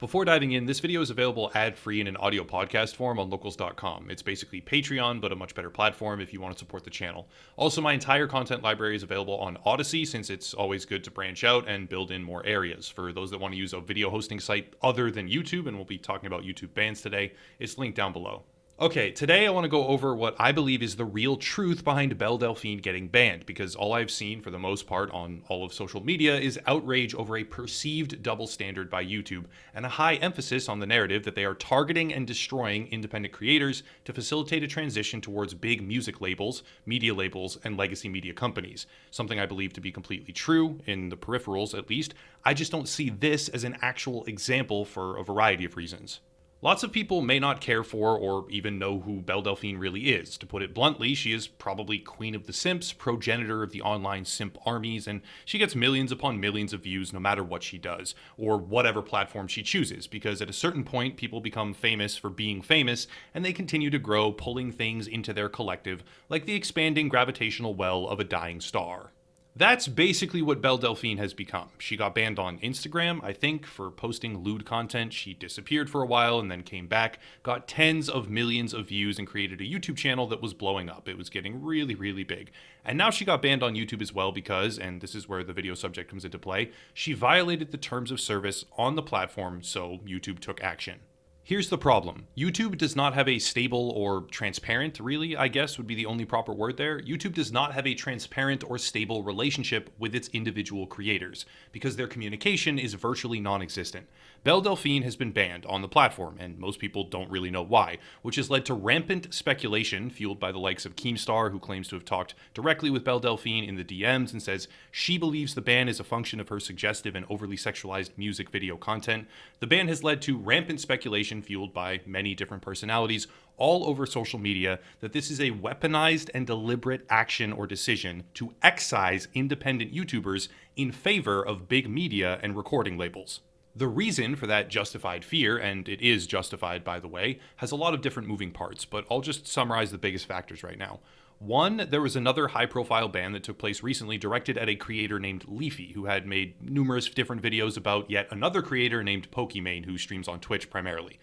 Before diving in, this video is available ad-free in an audio podcast form on locals.com. It's basically Patreon, but a much better platform if you want to support the channel. Also, my entire content library is available on Odyssey, since it's always good to branch out and build in more areas. For those that want to use a video hosting site other than YouTube, and we'll be talking about YouTube bans today, it's linked down below. Okay, today I want to go over what I believe is the real truth behind Belle Delphine getting banned, because all I've seen for the most part on all of social media is outrage over a perceived double standard by YouTube, and a high emphasis on the narrative that they are targeting and destroying independent creators to facilitate a transition towards big music labels, media labels, and legacy media companies. Something I believe to be completely true, in the peripherals at least. I just don't see this as an actual example for a variety of reasons. Lots of people may not care for or even know who Belle Delphine really is. To put it bluntly, she is probably queen of the simps, progenitor of the online simp armies, and she gets millions upon millions of views no matter what she does, or whatever platform she chooses, because at a certain point, people become famous for being famous, and they continue to grow, pulling things into their collective, like the expanding gravitational well of a dying star. That's basically what Belle Delphine has become. She got banned on Instagram, I think, for posting lewd content. She disappeared for a while and then came back, got tens of millions of views, and created a YouTube channel that was blowing up. It was getting really, really big. And now she got banned on YouTube as well because, and this is where the video subject comes into play, she violated the terms of service on the platform, so YouTube took action. Here's the problem. YouTube does not have a stable or transparent, really, I guess would be the only proper word there. YouTube does not have a transparent or stable relationship with its individual creators, because their communication is virtually non-existent. Belle Delphine has been banned on the platform, and most people don't really know why, which has led to rampant speculation fueled by the likes of Keemstar, who claims to have talked directly with Belle Delphine in the DMs and says she believes the ban is a function of her suggestive and overly sexualized music video content. The ban has led to rampant speculation fueled by many different personalities all over social media that this is a weaponized and deliberate action or decision to excise independent YouTubers in favor of big media and recording labels. The reason for that justified fear, and it is justified by the way, has a lot of different moving parts, but I'll just summarize the biggest factors right now. One, there was another high-profile ban that took place recently directed at a creator named Leafy, who had made numerous different videos about yet another creator named Pokimane, who streams on Twitch primarily.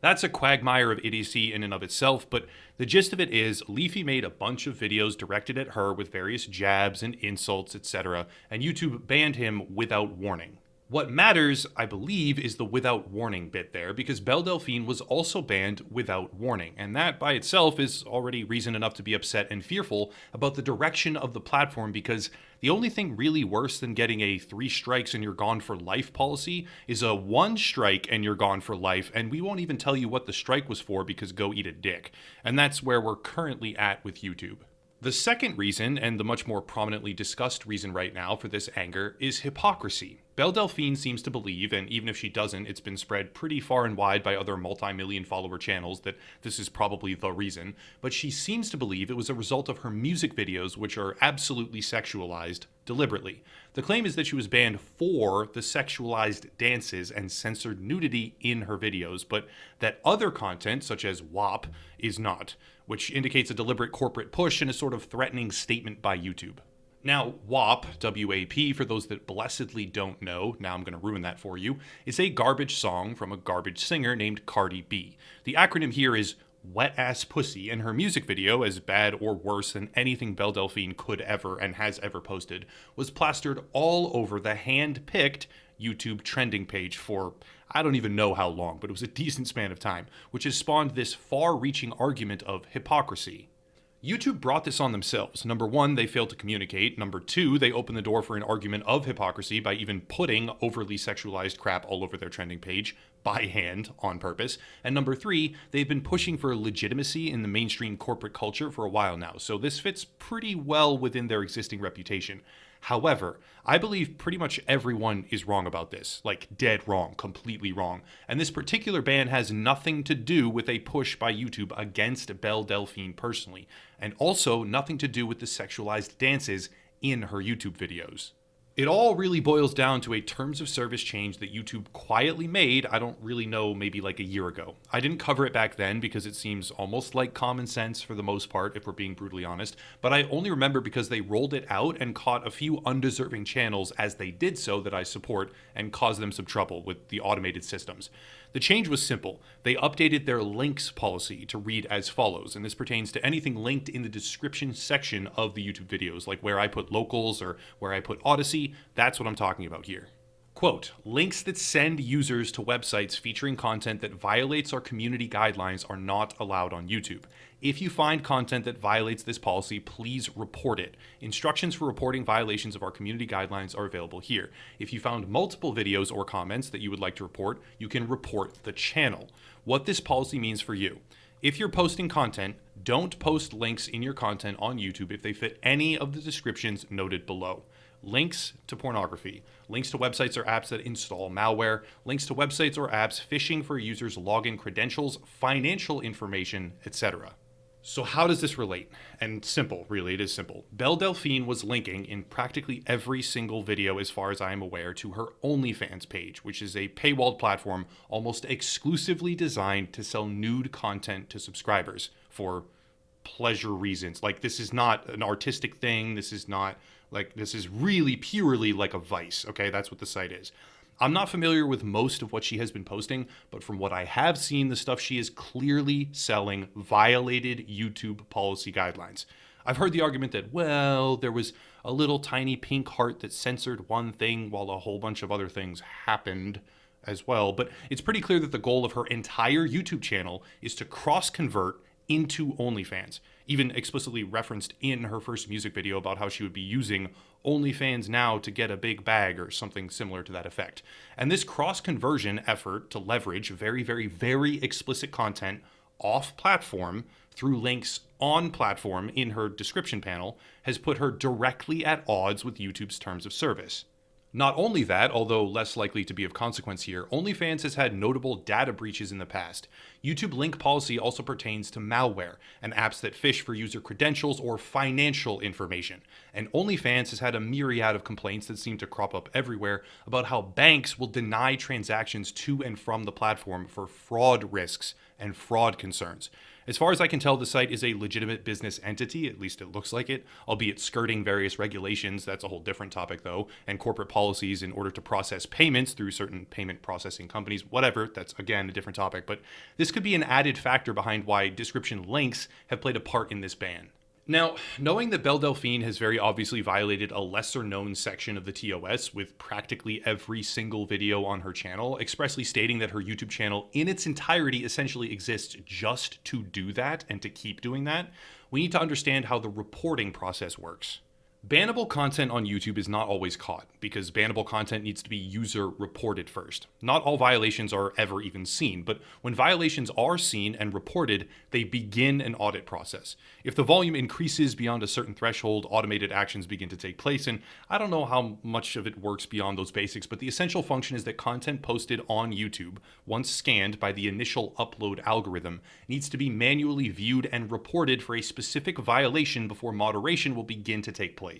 That's a quagmire of idiocy in and of itself, but the gist of it is Leafy made a bunch of videos directed at her with various jabs and insults, etc., and YouTube banned him without warning. What matters, I believe, is the without warning bit there, because Belle Delphine was also banned without warning, and that by itself is already reason enough to be upset and fearful about the direction of the platform, because the only thing really worse than getting a 3 strikes and you're gone for life policy is a 1 strike and you're gone for life, and we won't even tell you what the strike was for because go eat a dick. And that's where we're currently at with YouTube. The second reason, and the much more prominently discussed reason right now for this anger, is hypocrisy. Belle Delphine seems to believe, and even if she doesn't, it's been spread pretty far and wide by other multi-million follower channels that this is probably the reason, but she seems to believe it was a result of her music videos, which are absolutely sexualized deliberately. The claim is that she was banned for the sexualized dances and censored nudity in her videos, but that other content, such as WAP, is not, which indicates a deliberate corporate push and a sort of threatening statement by YouTube. Now, WAP, W-A-P, for those that blessedly don't know, now I'm going to ruin that for you, is a garbage song from a garbage singer named Cardi B. The acronym here is Wet Ass Pussy, and her music video, as bad or worse than anything Belle Delphine could ever and has ever posted, was plastered all over the hand-picked YouTube trending page for I don't even know how long, but it was a decent span of time, which has spawned this far-reaching argument of hypocrisy. YouTube brought this on themselves. Number one, they failed to communicate. Number two, they opened the door for an argument of hypocrisy by even putting overly sexualized crap all over their trending page by hand on purpose. And number three, they've been pushing for legitimacy in the mainstream corporate culture for a while now. So this fits pretty well within their existing reputation. However, I believe pretty much everyone is wrong about this, like dead wrong, completely wrong. And this particular ban has nothing to do with a push by YouTube against Belle Delphine personally, and also nothing to do with the sexualized dances in her YouTube videos. It all really boils down to a terms of service change that YouTube quietly made, I don't really know, maybe like a year ago. I didn't cover it back then because it seems almost like common sense for the most part, if we're being brutally honest, but I only remember because they rolled it out and caught a few undeserving channels as they did so that I support and caused them some trouble with the automated systems. The change was simple. They updated their links policy to read as follows, and this pertains to anything linked in the description section of the YouTube videos, like where I put locals or where I put Odyssey. That's what I'm talking about here. Quote, links that send users to websites featuring content that violates our community guidelines are not allowed on YouTube. If you find content that violates this policy, please report it. Instructions for reporting violations of our community guidelines are available here. If you found multiple videos or comments that you would like to report, you can report the channel. What this policy means for you. If you're posting content, don't post links in your content on YouTube if they fit any of the descriptions noted below. Links to pornography, links to websites or apps that install malware, links to websites or apps phishing for users' login credentials, financial information, etc. So how does this relate? And simple, really, it is simple. Belle Delphine was linking in practically every single video, as far as I am aware, to her OnlyFans page, which is a paywalled platform almost exclusively designed to sell nude content to subscribers for pleasure reasons. Like, this is not an artistic thing. This is really purely like a vice. Okay, that's what the site is. I'm not familiar with most of what she has been posting, but from what I have seen, the stuff she is clearly selling violated YouTube policy guidelines. I've heard the argument that, well, there was a little tiny pink heart that censored one thing while a whole bunch of other things happened as well. But it's pretty clear that the goal of her entire YouTube channel is to cross-convert into OnlyFans, even explicitly referenced in her first music video about how she would be using OnlyFans now to get a big bag or something similar to that effect. And this cross-conversion effort to leverage very, very, very explicit content off-platform through links on platform in her description panel has put her directly at odds with YouTube's terms of service. Not only that, although less likely to be of consequence here, OnlyFans has had notable data breaches in the past. YouTube link policy also pertains to malware and apps that phish for user credentials or financial information. And OnlyFans has had a myriad of complaints that seem to crop up everywhere about how banks will deny transactions to and from the platform for fraud risks and fraud concerns. As far as I can tell, the site is a legitimate business entity, at least it looks like it, albeit skirting various regulations, that's a whole different topic though, and corporate policies in order to process payments through certain payment processing companies, whatever, that's again a different topic, but this could be an added factor behind why description links have played a part in this ban. Now, knowing that Belle Delphine has very obviously violated a lesser-known section of the TOS with practically every single video on her channel, expressly stating that her YouTube channel in its entirety essentially exists just to do that and to keep doing that, we need to understand how the reporting process works. Bannable content on YouTube is not always caught, because bannable content needs to be user reported first. Not all violations are ever even seen, but when violations are seen and reported, they begin an audit process. If the volume increases beyond a certain threshold, automated actions begin to take place, and I don't know how much of it works beyond those basics, but the essential function is that content posted on YouTube, once scanned by the initial upload algorithm, needs to be manually viewed and reported for a specific violation before moderation will begin to take place.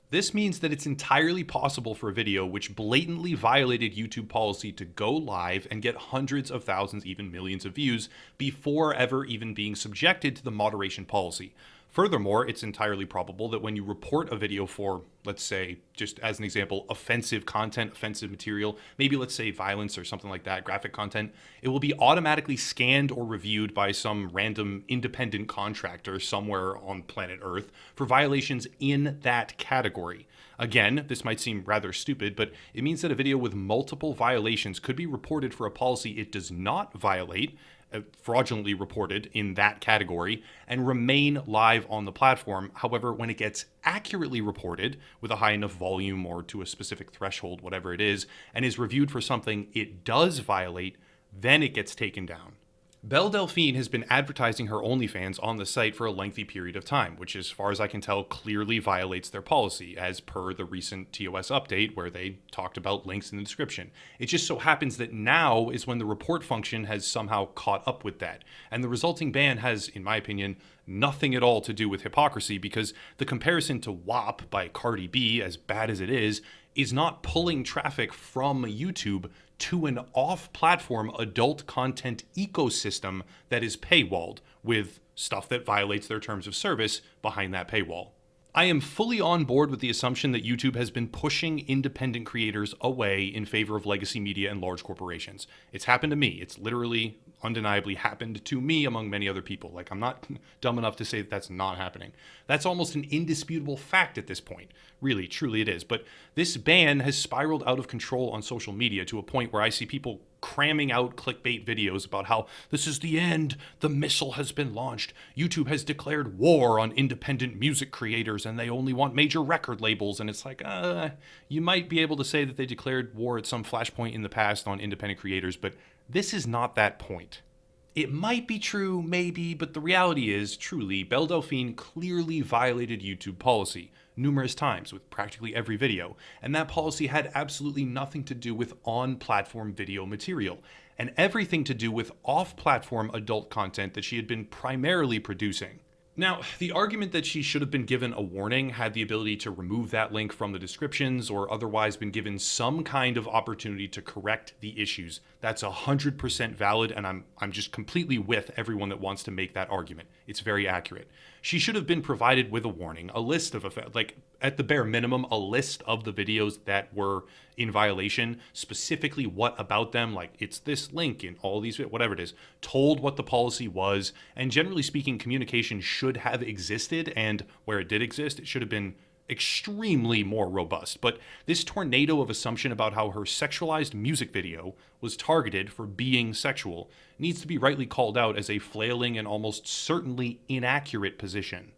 This means that it's entirely possible for a video which blatantly violated YouTube policy to go live and get hundreds of thousands, even millions of views before ever even being subjected to the moderation policy. Furthermore, it's entirely probable that when you report a video for, let's say, just as an example, offensive content, offensive material, maybe let's say violence or something like that, graphic content, it will be automatically scanned or reviewed by some random independent contractor somewhere on planet Earth for violations in that category. Again, this might seem rather stupid, but it means that a video with multiple violations could be reported for a policy it does not violate, fraudulently reported in that category, and remain live on the platform. However, when it gets accurately reported with a high enough volume or to a specific threshold, whatever it is, and is reviewed for something it does violate, then it gets taken down. Belle Delphine has been advertising her OnlyFans on the site for a lengthy period of time, which, as far as I can tell, clearly violates their policy, as per the recent TOS update where they talked about links in the description. It just so happens that now is when the report function has somehow caught up with that, and the resulting ban has, in my opinion, nothing at all to do with hypocrisy, because the comparison to WAP by Cardi B, as bad as it is not pulling traffic from YouTube to an off-platform adult content ecosystem that is paywalled with stuff that violates their terms of service behind that paywall. I am fully on board with the assumption that YouTube has been pushing independent creators away in favor of legacy media and large corporations. It's happened to me. It's literally, undeniably happened to me among many other people. Like, I'm not dumb enough to say that that's not happening. That's almost an indisputable fact at this point. Really, truly it is. But this ban has spiraled out of control on social media to a point where I see people cramming out clickbait videos about how this is the end, the missile has been launched, YouTube has declared war on independent music creators and they only want major record labels. And it's like, you might be able to say that they declared war at some flashpoint in the past on independent creators, but this is not that point. It might be true, maybe, but the reality is, truly, Belle Delphine clearly violated YouTube policy numerous times with practically every video, and that policy had absolutely nothing to do with on-platform video material, and everything to do with off-platform adult content that she had been primarily producing. Now, the argument that she should have been given a warning, had the ability to remove that link from the descriptions, or otherwise been given some kind of opportunity to correct the issues, that's 100% valid, and I'm just completely with everyone that wants to make that argument. It's very accurate. She should have been provided with a warning, a list of, like, at the bare minimum, a list of the videos that were in violation, specifically what about them, like it's this link in all these, whatever it is, told what the policy was, and generally speaking, communication should have existed, and where it did exist, it should have been extremely more robust. But this tornado of assumption about how her sexualized music video was targeted for being sexual needs to be rightly called out as a flailing and almost certainly inaccurate position.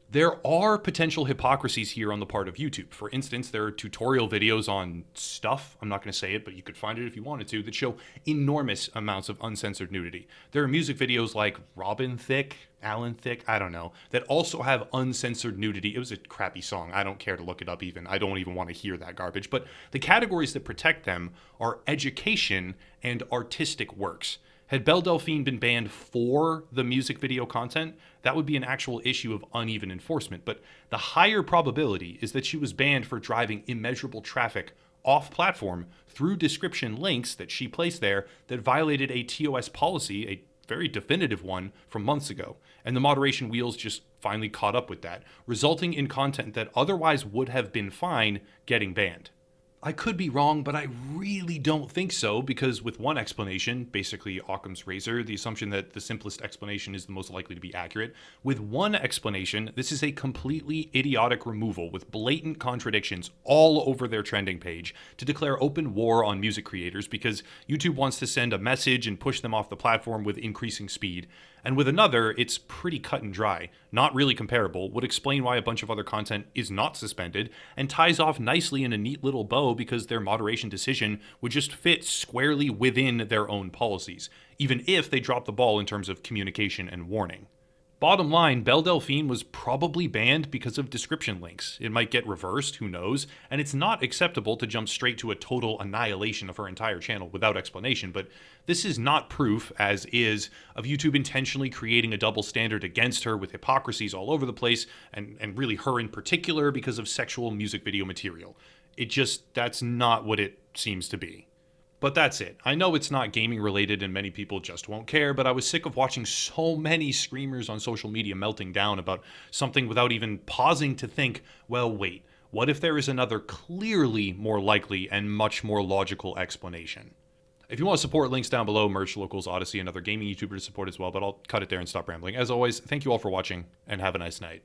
There are potential hypocrisies here on the part of YouTube. For instance, there are tutorial videos on stuff, I'm not going to say it, but you could find it if you wanted to, that show enormous amounts of uncensored nudity. There are music videos like Robin Thicke, Alan Thicke, I don't know, that also have uncensored nudity. It was a crappy song. I don't care to look it up even. I don't even want to hear that garbage. But the categories that protect them are education and artistic works. Had Belle Delphine been banned for the music video content, that would be an actual issue of uneven enforcement. But the higher probability is that she was banned for driving immeasurable traffic off-platform through description links that she placed there that violated a TOS policy, a very definitive one, from months ago. And the moderation wheels just finally caught up with that, resulting in content that otherwise would have been fine getting banned. I could be wrong, but I really don't think so, because with one explanation, basically Occam's razor, the assumption that the simplest explanation is the most likely to be accurate, with one explanation, this is a completely idiotic removal with blatant contradictions all over their trending page to declare open war on music creators because YouTube wants to send a message and push them off the platform with increasing speed. And with another, it's pretty cut and dry, not really comparable, would explain why a bunch of other content is not suspended, and ties off nicely in a neat little bow because their moderation decision would just fit squarely within their own policies, even if they drop the ball in terms of communication and warning. Bottom line, Belle Delphine was probably banned because of description links. It might get reversed, who knows, and it's not acceptable to jump straight to a total annihilation of her entire channel without explanation, but this is not proof, as is, of YouTube intentionally creating a double standard against her with hypocrisies all over the place, and really her in particular because of sexual music video material. That's not what it seems to be. But that's it. I know it's not gaming related and many people just won't care, but I was sick of watching so many screamers on social media melting down about something without even pausing to think, well, wait, what if there is another clearly more likely and much more logical explanation? If you want to support, links down below, merch, locals, Odyssey, and other gaming YouTubers to support as well, but I'll cut it there and stop rambling. As always, thank you all for watching, and have a nice night.